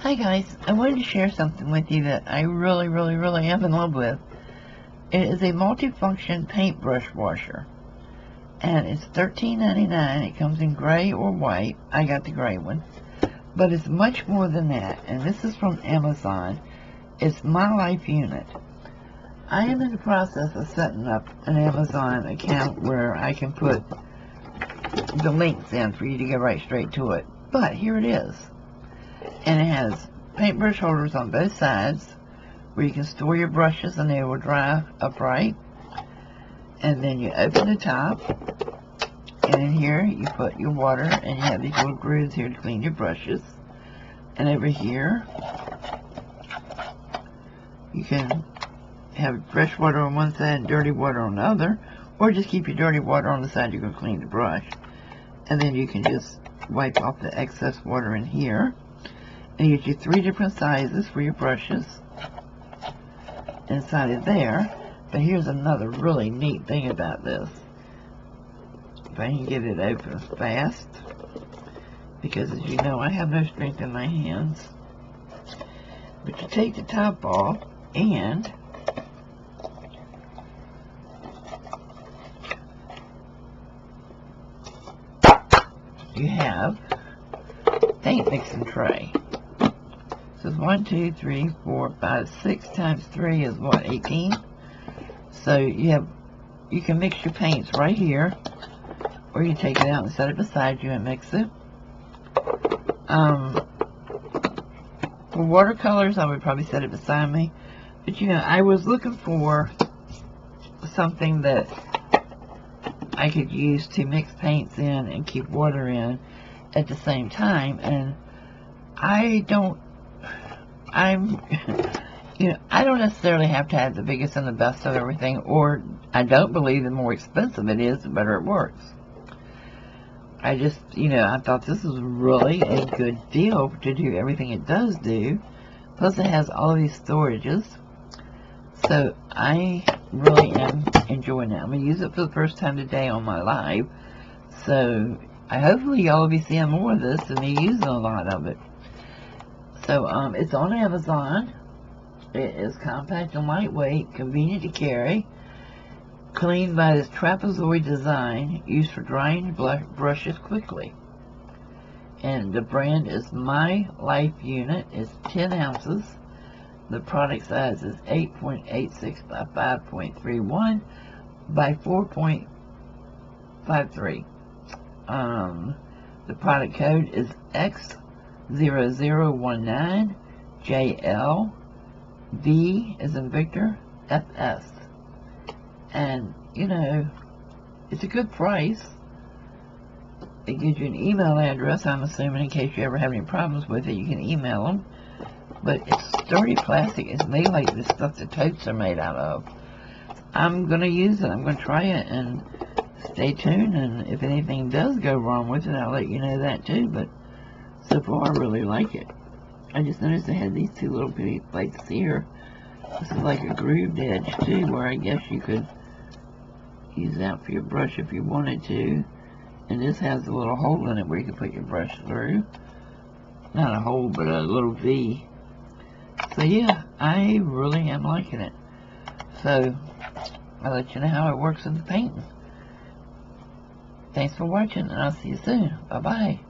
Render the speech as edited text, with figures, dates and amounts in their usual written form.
Hi guys, I wanted to share something with you that I really am in love with. It is a multifunction paintbrush washer, and it's $13.99. It comes in gray or white. I got the gray one, but it's much more than that, and this is from Amazon. It's My Life Unit. I am in the process of setting up an Amazon account where I can put the links in for you to go right straight to it, but here it is. And it has paintbrush holders on both sides where you can store your brushes and they will dry upright. And then you open the top, and in here you put your water, and you have these little grooves here to clean your brushes. And over here you can have fresh water on one side and dirty water on the other, or just keep your dirty water on the side you're going to clean the brush. And then you can just wipe off the excess water in here. And you get your 3 different sizes for your brushes inside of there. But here's another really neat thing about this. If I can get it open fast, because as you know I have no strength in my hands. But you take the top off, and you have paint mixing tray. So it's 1, 2, 3, 4, 5, 6 times 3 is what, 18? So you can mix your paints right here, or you take it out and set it beside you and mix it. For watercolors, I would probably set it beside me. But you know, I was looking for something that I could use to mix paints in and keep water in at the same time, and I don't necessarily have to have the biggest and the best of everything, or I don't believe the more expensive it is, the better it works. I just, I thought this was really a good deal to do everything it does do. Plus it has all of these storages. So I really am enjoying it. I'm going to use it for the first time today on my live. So hopefully y'all will be seeing more of this and me using a lot of it. So it's on Amazon. It is compact and lightweight, convenient to carry, cleaned by this trapezoid design, used for drying brushes quickly. And the brand is My Life Unit. It's 10 ounces. The product size is 8.86 by 5.31 by 4.53. The product code is X0019JL V as in Victor FS. And it's a good price. It gives you an email address, I'm assuming, in case you ever have any problems with it, you can email them. But it's sturdy plastic. It's made like the stuff the totes are made out of. I'm going to use it. I'm going to try it, and stay tuned. And if anything does go wrong with it, I'll let you know that too. But so far, I really like it. I just noticed I had these 2 little bitty plates here. This is like a grooved edge too, where I guess you could use that for your brush if you wanted to. And this has a little hole in it where you can put your brush through. Not a hole, but a little V. So yeah, I really am liking it. So I'll let you know how it works in the painting. Thanks for watching, and I'll see you soon. Bye bye.